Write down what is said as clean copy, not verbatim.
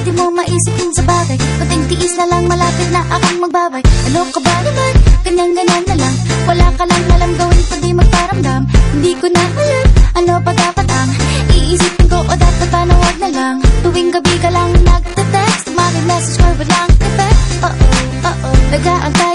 Pwede mo maisip yun sa bagay, kunting tiis na lang, malapit na akong magbabay. Ano ka ba naman? Ganyan-ganyan na lang. Wala ka lang alam gawin kundi magparamdam. Hindi ko na alam, ano pa dapat ang iisipin ko o dapat pa na wag na lang. Tuwing gabi ka lang nagte-text, tumamig message ko walang effect. Nag-aantay